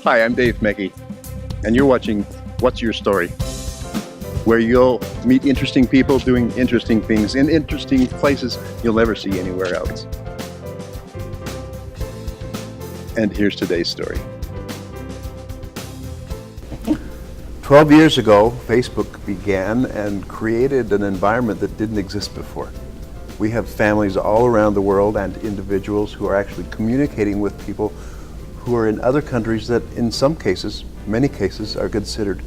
Hi, I'm Dave Meckie, and you're watching What's Your Story, where you'll meet interesting people doing interesting things in interesting places you'll never see anywhere else. And here's today's story. 12 years ago, Facebook began and created an environment that didn't exist before. We have families all around the world and individuals who are actually communicating with people who are in other countries that in some cases, many cases, are considered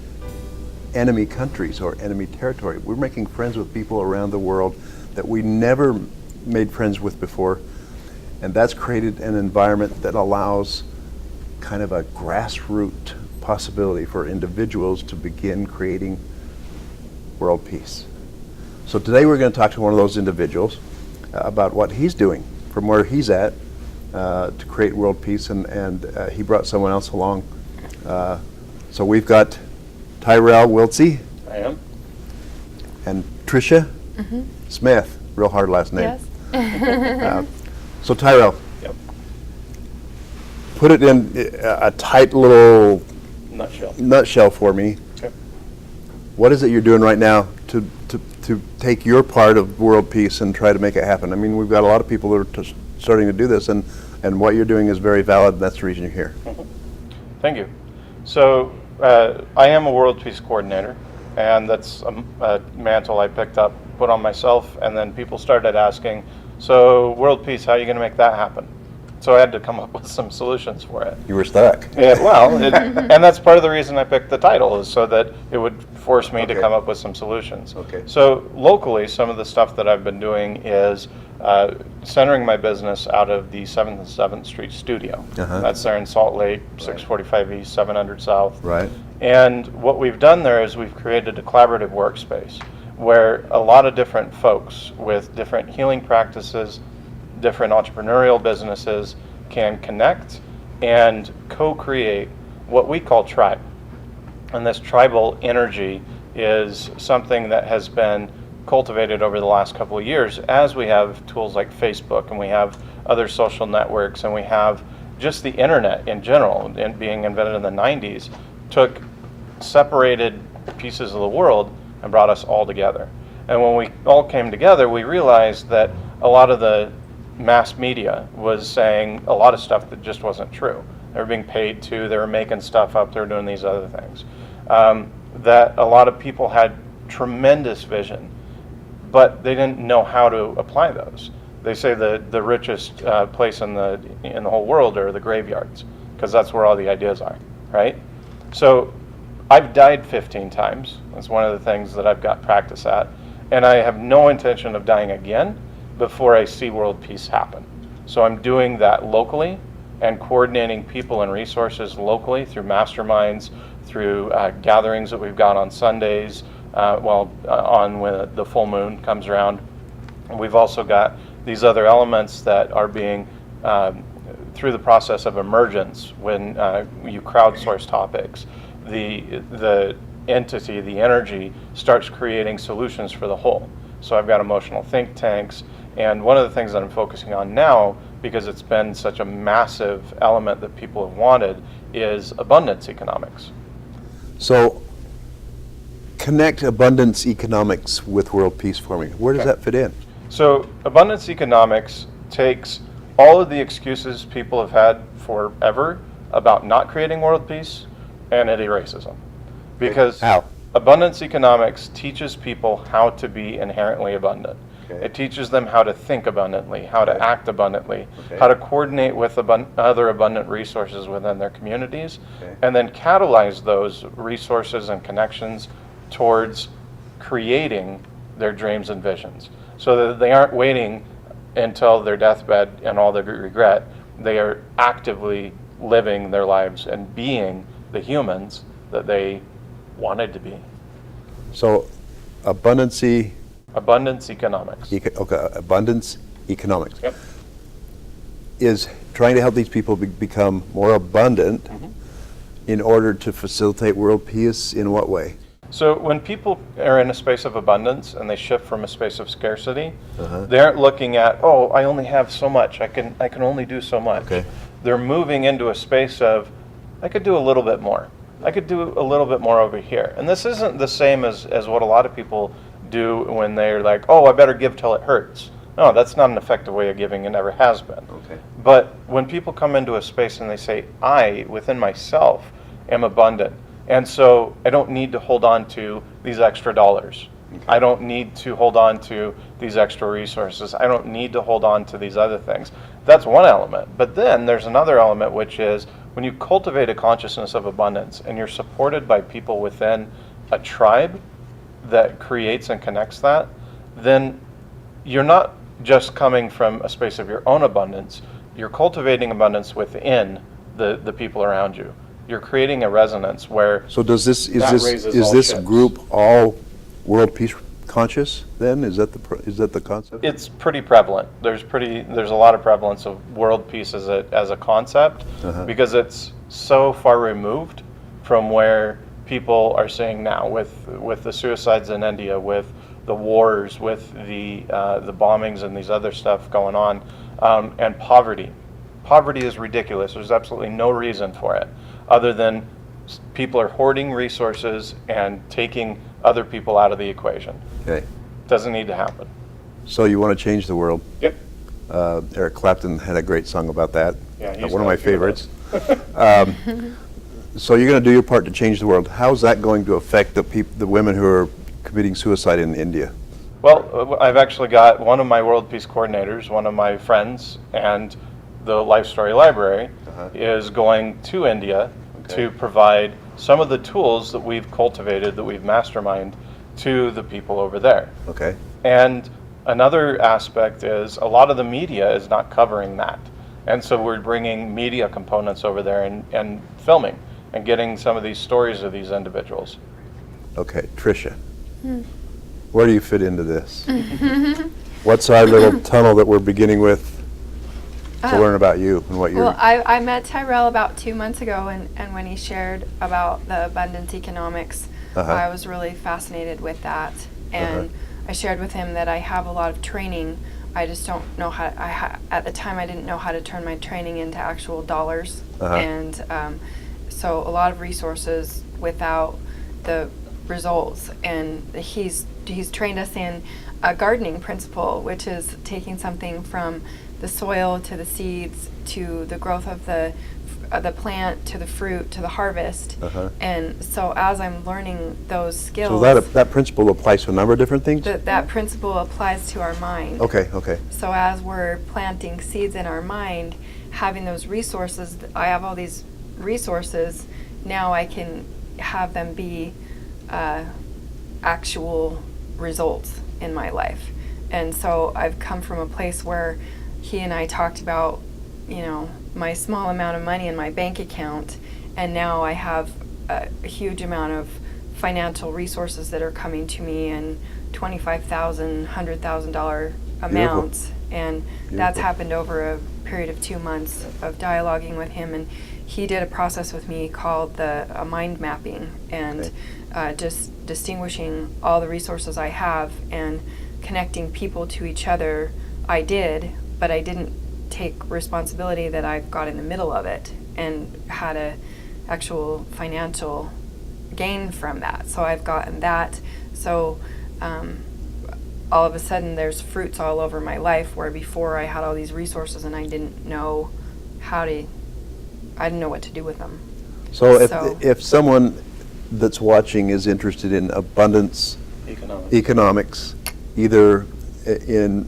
enemy countries or enemy territory. We're making friends with people around the world that we never made friends with before, and that's created an environment that allows kind of a grassroots possibility for individuals to begin creating world peace. So today we're going to talk to one of those individuals about what he's doing from where he's at to create world peace, and he brought someone else along. So we've got Tyrel Wiltse. I am. And Tricia Smith, real hard last name. Yes. So Tyrel, Yep. put it in a tight little Nutshell. for me. Okay. What is it you're doing right now to take your part of world peace and try to make it happen? I mean, we've got a lot of people that are starting to do this, and what you're doing is very valid, and that's the reason you're here. Thank you. So I am a World Peace Coordinator, and that's a mantle I picked up, put on myself, and then people started asking, so world peace, how are you going to make that happen? So I had to come up with some solutions for it. You were stuck. Yeah, well, and that's part of the reason I picked the title, is so that it would force me to come up with some solutions. Okay. So locally, some of the stuff that I've been doing is centering my business out of the 7th and 7th Street studio. That's there in Salt Lake, 645 East, 700 South. Right. And what we've done there is we've created a collaborative workspace where a lot of different folks with different healing practices, different entrepreneurial businesses can connect and co-create what we call tribe. And this tribal energy is something that has been cultivated over the last couple of years as we have tools like Facebook, and we have other social networks, and we have just the internet in general, and being invented in the 90s, took separated pieces of the world and brought us all together. And when we all came together, we realized that a lot of the mass media was saying a lot of stuff that just wasn't true. They were being paid to, they were making stuff up, they were doing these other things. That a lot of people had tremendous vision, but they didn't know how to apply those. They say the richest place in the whole world are the graveyards, because that's where all the ideas are, right? So I've died 15 times. That's one of the things that I've got practice at. And I have no intention of dying again before I see world peace happen. So I'm doing that locally and coordinating people and resources locally through masterminds, through gatherings that we've got on Sundays, on when the full moon comes around. And we've also got these other elements that are being, through the process of emergence, when you crowdsource topics, the entity, the energy, starts creating solutions for the whole. So I've got emotional think tanks, and one of the things that I'm focusing on now, because it's been such a massive element that people have wanted, is abundance economics. So connect abundance economics with world peace for me. Where does that fit in? So abundance economics takes all of the excuses people have had forever about not creating world peace, and it erases them. Because how? Abundance economics teaches people how to be inherently abundant. Okay. It teaches them how to think abundantly, how to act abundantly, how to coordinate with other abundant resources within their communities, and then catalyze those resources and connections towards creating their dreams and visions. So that they aren't waiting until their deathbed and all their regret. They are actively living their lives and being the humans that they wanted to be. So abundance economics. Abundance economics. Yep. Is trying to help these people become more abundant in order to facilitate world peace in what way? So when people are in a space of abundance and they shift from a space of scarcity, they aren't looking at, oh, I only have so much, I can only do so much. Okay. They're moving into a space of, I could do a little bit more. I could do a little bit more over here. And this isn't the same as what a lot of people do when they're like, oh, I better give till it hurts. No, that's not an effective way of giving. It never has been. Okay. But when people come into a space and they say, I, within myself, am abundant, and so I don't need to hold on to these extra dollars. Okay. I don't need to hold on to these extra resources. I don't need to hold on to these other things. That's one element. But then there's another element, which is when you cultivate a consciousness of abundance and you're supported by people within a tribe that creates and connects that, then you're not just coming from a space of your own abundance. You're cultivating abundance within the people around you. You're creating a resonance where. So is this ships. group all world peace conscious then? Is that the concept? It's pretty prevalent. There's a lot of prevalence of world peace as a concept, because it's so far removed from where people are seeing now with the suicides in India, with the wars, with the bombings and these other stuff going on, and poverty. Poverty is ridiculous. There's absolutely no reason for it other than people are hoarding resources and taking other people out of the equation. Okay. Doesn't need to happen. So you want to change the world? Yep. Eric Clapton had a great song about that. Yeah, he's one of my favorites. So you're going to do your part to change the world. How's that going to affect the women who are committing suicide in India? Well, I've actually got one of my World Peace coordinators, one of my friends, and the Life Story Library is going to India to provide some of the tools that we've cultivated, that we've masterminded, to the people over there. Okay. And another aspect is a lot of the media is not covering that. And so we're bringing media components over there and filming and getting some of these stories of these individuals. Okay, Tricia, where do you fit into this? What's our little tunnel that we're beginning with to learn about you and what you're... Well, I met Tyrel about 2 months ago, and when he shared about the abundance economics, I was really fascinated with that. And I shared with him that I have a lot of training. I just don't know how, at the time I didn't know how to turn my training into actual dollars. And so a lot of resources without the results. And he's trained us in a gardening principle, which is taking something from the soil to the seeds to the growth of the plant to the fruit to the harvest. And so as I'm learning those skills, so that principle applies to a number of different things? That principle applies to our mind. Okay. So as we're planting seeds in our mind, having those resources, I have all these resources, now I can have them be actual results in my life. And so I've come from a place where he and I talked about, my small amount of money in my bank account, and now I have a huge amount of financial resources that are coming to me in $25,000, $100,000 amounts. Beautiful. And that's happened over a period of 2 months of dialoguing with him. And he did a process with me called the mind mapping, and just distinguishing all the resources I have and connecting people to each other. I did, but I didn't take responsibility that I got in the middle of it and had a actual financial gain from that. So I've gotten that. So all of a sudden there's fruits all over my life, where before I had all these resources and I didn't know I didn't know what to do with them. So if someone that's watching is interested in abundance economics, either in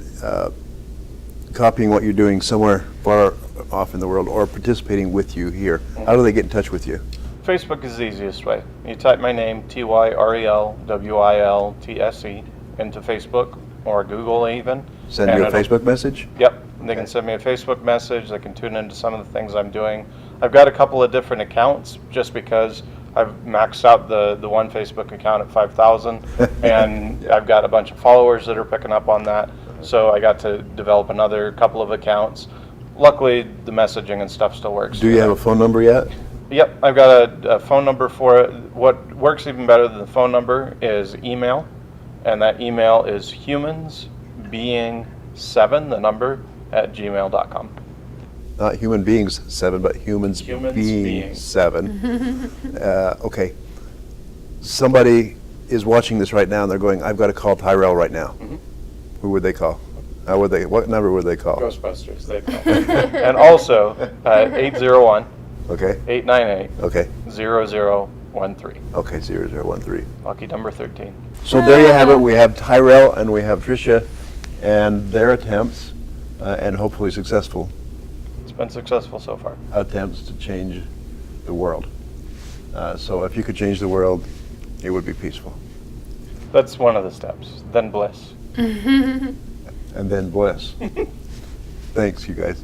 copying what you're doing somewhere far off in the world or participating with you here, how do they get in touch with you? Facebook is the easiest way. You type my name, TYRELWILTSE, into Facebook or Google even. Send you a Facebook message? Yep. They can send me a Facebook message. They can tune into some of the things I'm doing. I've got a couple of different accounts just because I've maxed out the one Facebook account at 5,000, and I've got a bunch of followers that are picking up on that. So I got to develop another couple of accounts. Luckily, the messaging and stuff still works. Do you have a phone number yet? Yep, I've got a phone number for it. What works even better than the phone number is email, and that email is humansbeing7, the number, @gmail.com. Not human beings 7, but humans Humans being being. 7. Okay. Somebody is watching this right now and they're going, I've got to call Tyrel right now. Mhm. Who would they call? What number would they call? Ghostbusters, they call it. And also, 801 Okay. 898 Okay. 0013. Okay. 0013. Lucky number 13. So there you have it. We have Tyrel and we have Tricia and their attempts, and hopefully successful It's been successful so far. attempts to change the world. So if you could change the world, it would be peaceful. That's one of the steps. Then bliss. And then bliss. Thanks, you guys.